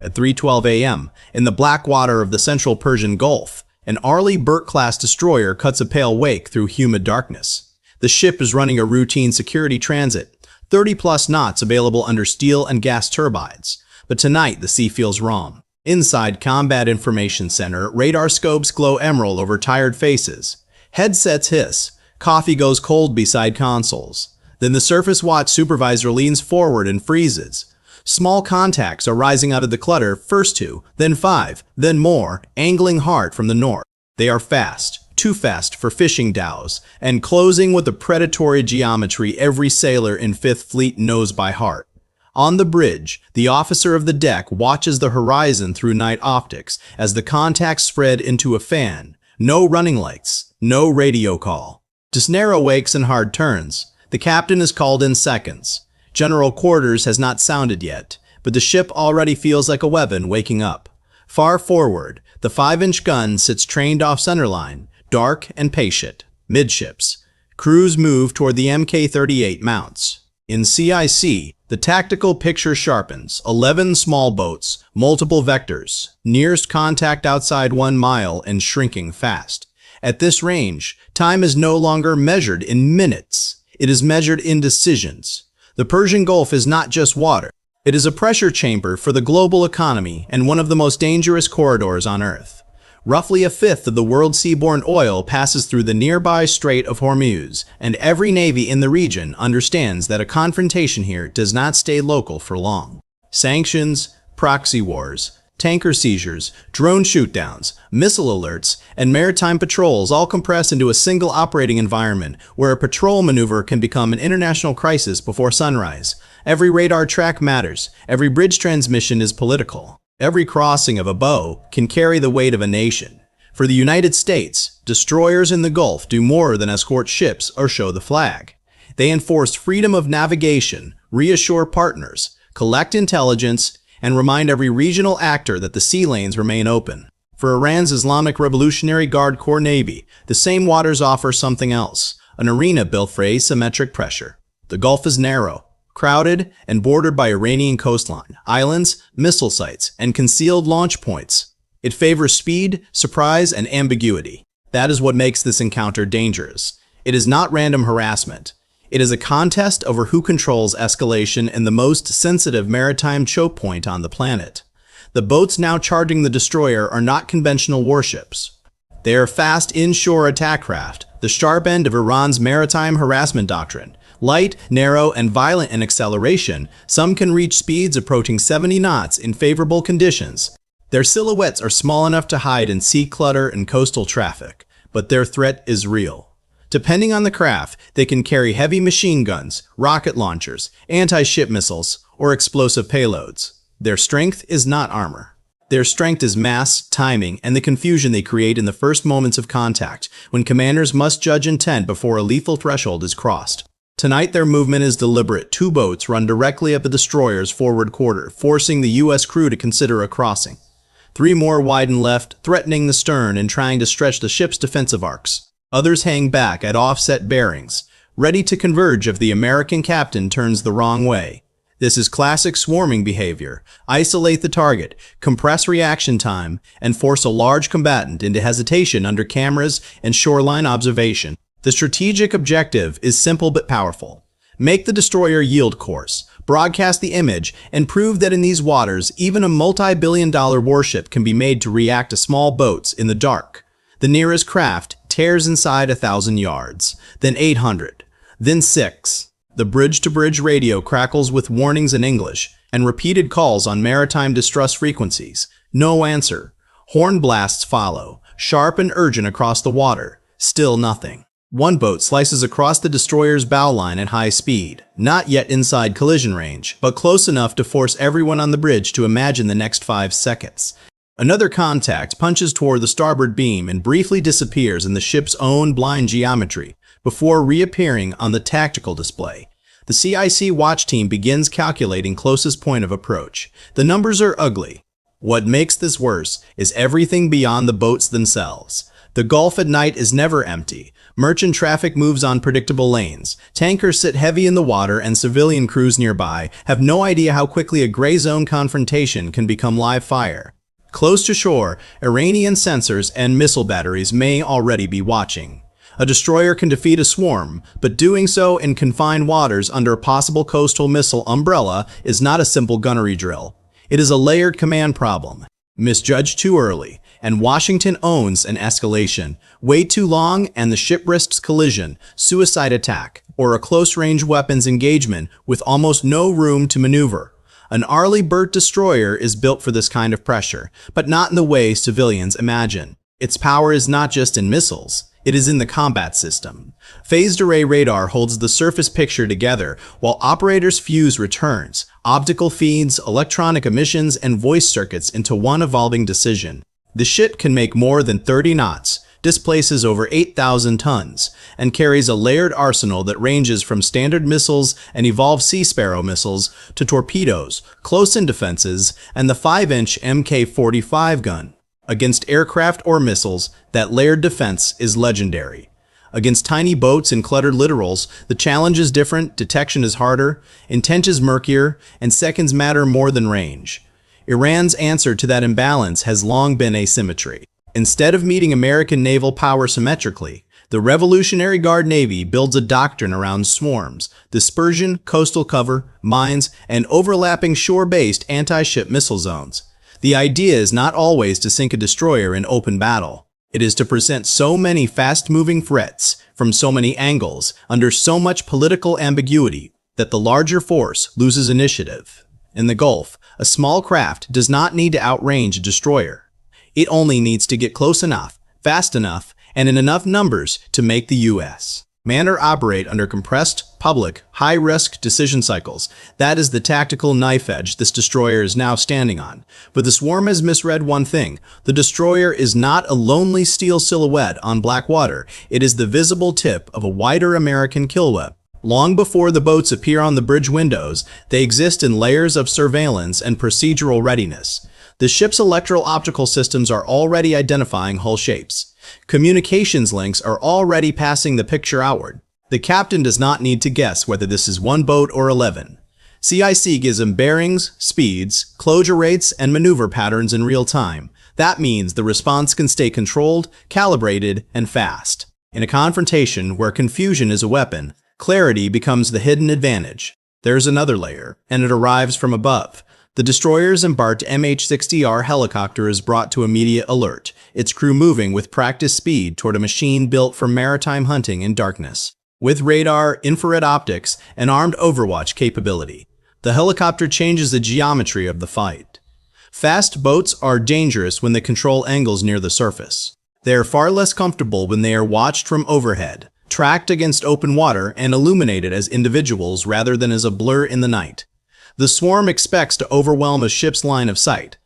At 3:12 a.m., in the black water of the central Persian Gulf, an Arleigh Burke-class destroyer cuts a pale wake through humid darkness. The ship is running a routine security transit, 30-plus knots available under steel and gas turbines. But tonight, the sea feels wrong. Inside Combat Information Center, radar scopes glow emerald over tired faces. Headsets hiss. Coffee goes cold beside consoles. Then the surface watch supervisor leans forward and freezes. Small contacts are rising out of the clutter, first 2, then 5, then more, angling hard from the north. They are fast, too fast for fishing dhows, and closing with a predatory geometry every sailor in 5th Fleet knows by heart. On the bridge, the officer of the deck watches the horizon through night optics as the contacts spread into a fan. No running lights, no radio call. Cisnero wakes in hard turns. The captain is called in seconds. General quarters has not sounded yet, but the ship already feels like a weapon waking up. Far forward, the 5-inch gun sits trained off centerline, dark and patient. Midships. Crews move toward the Mk-38 mounts. In CIC, the tactical picture sharpens. 11 small boats, multiple vectors, nearest contact outside 1 mile and shrinking fast. At this range, time is no longer measured in minutes. It is measured in decisions. The Persian Gulf is not just water. It is a pressure chamber for the global economy and one of the most dangerous corridors on Earth. Roughly a fifth of the world's seaborne oil passes through the nearby Strait of Hormuz, and every navy in the region understands that a confrontation here does not stay local for long. Sanctions, proxy wars, tanker seizures, drone shootdowns, missile alerts, and maritime patrols all compress into a single operating environment where a patrol maneuver can become an international crisis before sunrise. Every radar track matters. Every bridge transmission is political. Every crossing of a bow can carry the weight of a nation. For the United States, destroyers in the Gulf do more than escort ships or show the flag. They enforce freedom of navigation, reassure partners, collect intelligence, and remind every regional actor that the sea lanes remain open. For Iran's Islamic Revolutionary Guard Corps Navy, the same waters offer something else, an arena built for asymmetric pressure. The Gulf is narrow, crowded, and bordered by Iranian coastline, islands, missile sites, and concealed launch points. It favors speed, surprise, and ambiguity. That is what makes this encounter dangerous. It is not random harassment. It is a contest over who controls escalation in the most sensitive maritime choke point on the planet. The boats now charging the destroyer are not conventional warships. They are fast inshore attack craft, the sharp end of Iran's maritime harassment doctrine. Light, narrow, and violent in acceleration, some can reach speeds approaching 70 knots in favorable conditions. Their silhouettes are small enough to hide in sea clutter and coastal traffic, but their threat is real. Depending on the craft, they can carry heavy machine guns, rocket launchers, anti-ship missiles, or explosive payloads. Their strength is not armor. Their strength is mass, timing, and the confusion they create in the first moments of contact, when commanders must judge intent before a lethal threshold is crossed. Tonight, their movement is deliberate. 2 boats run directly up the destroyer's forward quarter, forcing the U.S. crew to consider a crossing. 3 more widen left, threatening the stern and trying to stretch the ship's defensive arcs. Others hang back at offset bearings, ready to converge if the American captain turns the wrong way. This is classic swarming behavior. Isolate the target, compress reaction time, and force a large combatant into hesitation under cameras and shoreline observation. The strategic objective is simple but powerful. Make the destroyer yield course, broadcast the image, and prove that in these waters, even a multi-billion-dollar warship can be made to react to small boats in the dark. The nearest craft tears inside 1,000 yards, then 800, then 6. The bridge-to-bridge radio crackles with warnings in English and repeated calls on maritime distress frequencies. No answer. Horn blasts follow, sharp and urgent across the water. Still nothing. 1 boat slices across the destroyer's bow line at high speed, not yet inside collision range, but close enough to force everyone on the bridge to imagine the next 5 seconds. Another contact punches toward the starboard beam and briefly disappears in the ship's own blind geometry before reappearing on the tactical display. The CIC watch team begins calculating closest point of approach. The numbers are ugly. What makes this worse is everything beyond the boats themselves. The Gulf at night is never empty. Merchant traffic moves on predictable lanes. Tankers sit heavy in the water, and civilian crews nearby have no idea how quickly a gray zone confrontation can become live fire. Close to shore, Iranian sensors and missile batteries may already be watching. A destroyer can defeat a swarm, but doing so in confined waters under a possible coastal missile umbrella is not a simple gunnery drill. It is a layered command problem. Misjudged too early, and Washington owns an escalation. Wait too long, and the ship risks collision, suicide attack, or a close-range weapons engagement with almost no room to maneuver. An Arleigh Burke destroyer is built for this kind of pressure, but not in the way civilians imagine. Its power is not just in missiles. It is in the combat system. Phased array radar holds the surface picture together while operators fuse returns, optical feeds, electronic emissions, and voice circuits into one evolving decision. The ship can make more than 30 knots, displaces over 8,000 tons, and carries a layered arsenal that ranges from standard missiles and evolved Sea Sparrow missiles to torpedoes, close-in defenses, and the 5-inch Mk-45 gun. Against aircraft or missiles, that layered defense is legendary. Against tiny boats and cluttered littorals, the challenge is different, detection is harder, intent is murkier, and seconds matter more than range. Iran's answer to that imbalance has long been asymmetry. Instead of meeting American naval power symmetrically, the Revolutionary Guard Navy builds a doctrine around swarms, dispersion, coastal cover, mines, and overlapping shore-based anti-ship missile zones. The idea is not always to sink a destroyer in open battle. It is to present so many fast-moving threats from so many angles under so much political ambiguity that the larger force loses initiative. In the Gulf, a small craft does not need to outrange a destroyer. It only needs to get close enough, fast enough, and in enough numbers to make the U.S. Manner operate under compressed, public, high-risk decision cycles. That is the tactical knife edge this destroyer is now standing on. But the swarm has misread one thing. The destroyer is not a lonely steel silhouette on black water. It is the visible tip of a wider American kill web. Long before the boats appear on the bridge windows, they exist in layers of surveillance and procedural readiness. The ship's electro-optical systems are already identifying hull shapes. Communications links are already passing the picture outward. The captain does not need to guess whether this is one boat or 11. CIC gives him bearings, speeds, closure rates, and maneuver patterns in real time. That means the response can stay controlled, calibrated, and fast. In a confrontation where confusion is a weapon, clarity becomes the hidden advantage. There's another layer, and it arrives from above. The destroyer's embarked MH-60R helicopter is brought to immediate alert, its crew moving with practice speed toward a machine built for maritime hunting in darkness. With radar, infrared optics, and armed overwatch capability, the helicopter changes the geometry of the fight. Fast boats are dangerous when they control angles near the surface. They are far less comfortable when they are watched from overhead, tracked against open water, and illuminated as individuals rather than as a blur in the night. The swarm expects to overwhelm a ship's line of sight.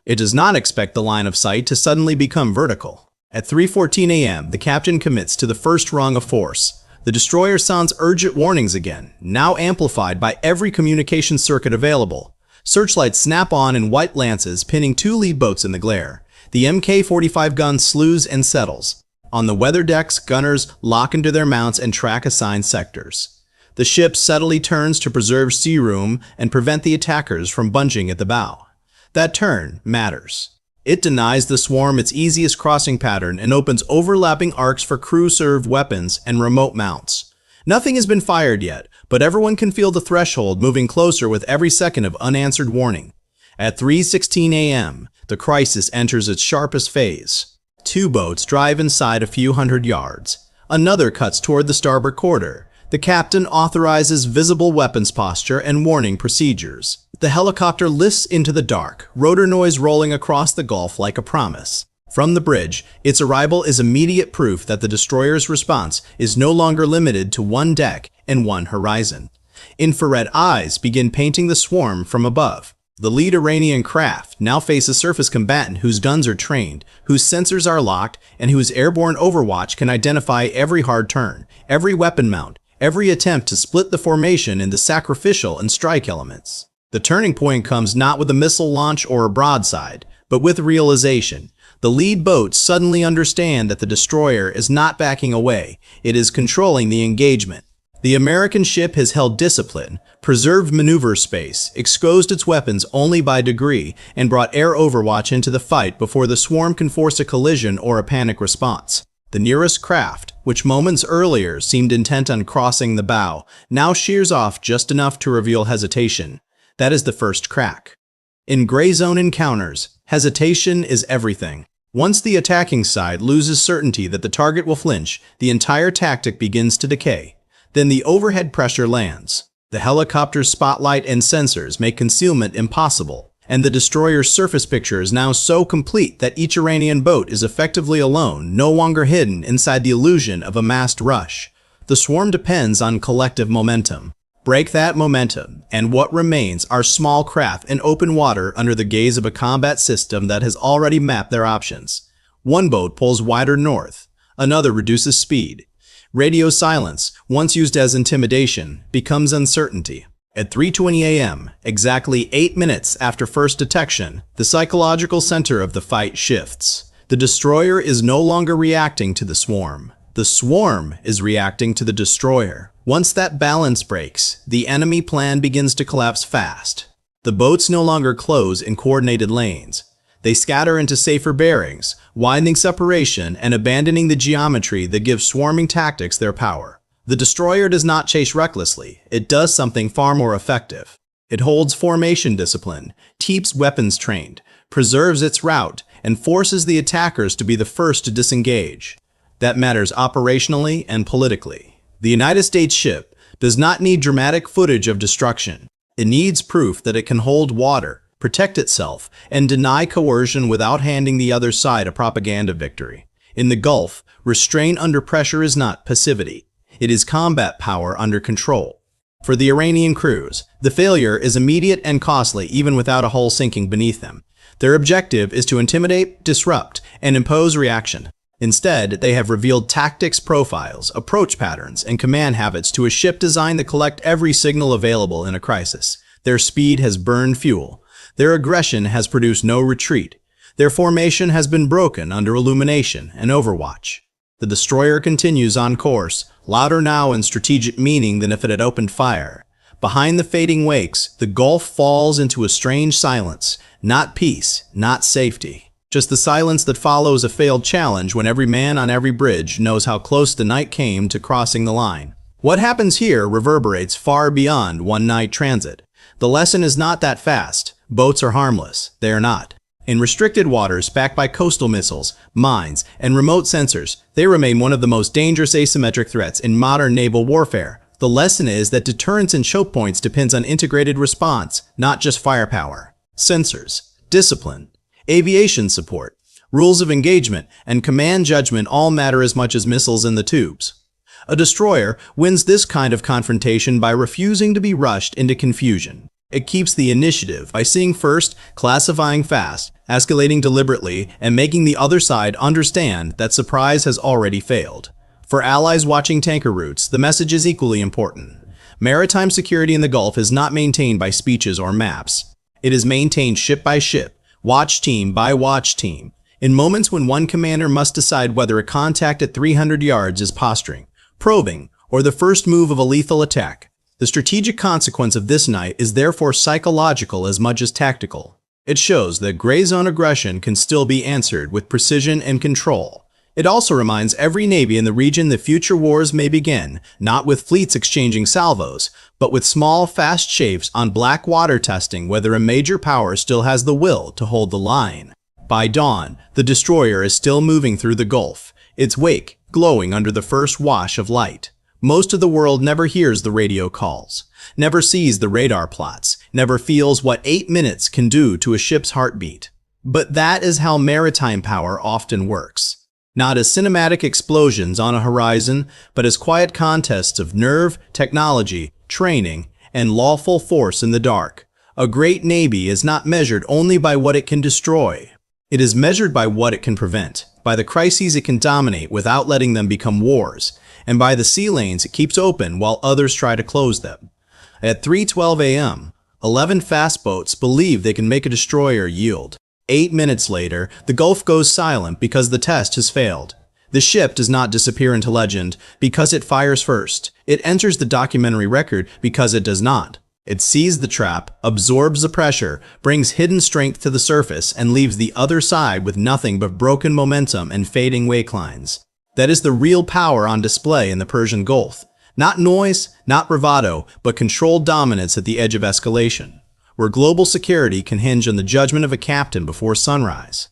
It does not expect the line of sight to suddenly become vertical. At 3:14 a.m., the captain commits to the first rung of force. The destroyer sounds urgent warnings again, now amplified by every communication circuit available. Searchlights snap on in white lances, pinning two lead boats in the glare. The Mk-45 gun slews and settles. On the weather decks, gunners lock into their mounts and track assigned sectors. The ship subtly turns to preserve sea room and prevent the attackers from bunching at the bow. That turn matters. It denies the swarm its easiest crossing pattern and opens overlapping arcs for crew-served weapons and remote mounts. Nothing has been fired yet, but everyone can feel the threshold moving closer with every second of unanswered warning. At 3:16 a.m., the crisis enters its sharpest phase. Two boats drive inside a few hundred yards. Another cuts toward the starboard quarter. The captain authorizes visible weapons posture and warning procedures. The helicopter lifts into the dark, rotor noise rolling across the Gulf like a promise. From the bridge, its arrival is immediate proof that the destroyer's response is no longer limited to one deck and one horizon. Infrared eyes begin painting the swarm from above. The lead Iranian craft now faces a surface combatant whose guns are trained, whose sensors are locked, and whose airborne overwatch can identify every hard turn, every weapon mount, every attempt to split the formation into sacrificial and strike elements. The turning point comes not with a missile launch or a broadside, but with realization. The lead boats suddenly understand that the destroyer is not backing away, it is controlling the engagement. The American ship has held discipline, preserved maneuver space, exposed its weapons only by degree, and brought air overwatch into the fight before the swarm can force a collision or a panic response. The nearest craft, which moments earlier seemed intent on crossing the bow, now shears off just enough to reveal hesitation. That is the first crack. In gray zone encounters, hesitation is everything. Once the attacking side loses certainty that the target will flinch, the entire tactic begins to decay. Then the overhead pressure lands. The helicopter's spotlight and sensors make concealment impossible, and the destroyer's surface picture is now so complete that each Iranian boat is effectively alone, no longer hidden inside the illusion of a massed rush. The swarm depends on collective momentum. Break that momentum, and what remains are small craft in open water under the gaze of a combat system that has already mapped their options. One boat pulls wider north, another reduces speed. Radio silence, once used as intimidation, becomes uncertainty. At 3:20 a.m., exactly 8 minutes after first detection, the psychological center of the fight shifts. The destroyer is no longer reacting to the swarm. The swarm is reacting to the destroyer. Once that balance breaks, the enemy plan begins to collapse fast. The boats no longer close in coordinated lanes. They scatter into safer bearings, widening separation and abandoning the geometry that gives swarming tactics their power. The destroyer does not chase recklessly. It does something far more effective. It holds formation discipline, keeps weapons trained, preserves its route, and forces the attackers to be the first to disengage. That matters operationally and politically. The United States ship does not need dramatic footage of destruction. It needs proof that it can hold water, protect itself, and deny coercion without handing the other side a propaganda victory. In the Gulf, restraint under pressure is not passivity. It is combat power under control. For the Iranian crews, the failure is immediate and costly even without a hull sinking beneath them. Their objective is to intimidate, disrupt, and impose reaction. Instead, they have revealed tactics profiles, approach patterns, and command habits to a ship designed to collect every signal available in a crisis. Their speed has burned fuel. Their aggression has produced no retreat. Their formation has been broken under illumination and overwatch. The destroyer continues on course, louder now in strategic meaning than if it had opened fire. Behind the fading wakes, the Gulf falls into a strange silence, not peace, not safety. Just the silence that follows a failed challenge when every man on every bridge knows how close the night came to crossing the line. What happens here reverberates far beyond one-night transit. The lesson is not that fast. Boats are harmless. They are not. In restricted waters backed by coastal missiles, mines, and remote sensors, they remain one of the most dangerous asymmetric threats in modern naval warfare. The lesson is that deterrence in chokepoints depends on integrated response, not just firepower. Sensors, discipline, aviation support, rules of engagement, and command judgment all matter as much as missiles in the tubes. A destroyer wins this kind of confrontation by refusing to be rushed into confusion. It keeps the initiative by seeing first, classifying fast, escalating deliberately, and making the other side understand that surprise has already failed. For allies watching tanker routes, the message is equally important. Maritime security in the Gulf is not maintained by speeches or maps. It is maintained ship by ship, watch team by watch team. In moments when one commander must decide whether a contact at 300 yards is posturing, probing, or the first move of a lethal attack, the strategic consequence of this night is therefore psychological as much as tactical. It shows that gray zone aggression can still be answered with precision and control. It also reminds every navy in the region that future wars may begin, not with fleets exchanging salvos, but with small, fast chafes on black water testing whether a major power still has the will to hold the line. By dawn, the destroyer is still moving through the Gulf, its wake glowing under the first wash of light. Most of the world never hears the radio calls, never sees the radar plots, never feels what 8 minutes can do to a ship's heartbeat. But that is how maritime power often works. Not as cinematic explosions on a horizon, but as quiet contests of nerve, technology, training, and lawful force in the dark. A great navy is not measured only by what it can destroy. It is measured by what it can prevent, by the crises it can dominate without letting them become wars, and by the sea lanes it keeps open while others try to close them. At 3:12 a.m., 11 fast boats believe they can make a destroyer yield. 8 minutes later, the Gulf goes silent because the test has failed. The ship does not disappear into legend because it fires first. It enters the documentary record because it does not. It sees the trap, absorbs the pressure, brings hidden strength to the surface, and leaves the other side with nothing but broken momentum and fading wake lines. That is the real power on display in the Persian Gulf. Not noise, not bravado, but controlled dominance at the edge of escalation, where global security can hinge on the judgment of a captain before sunrise.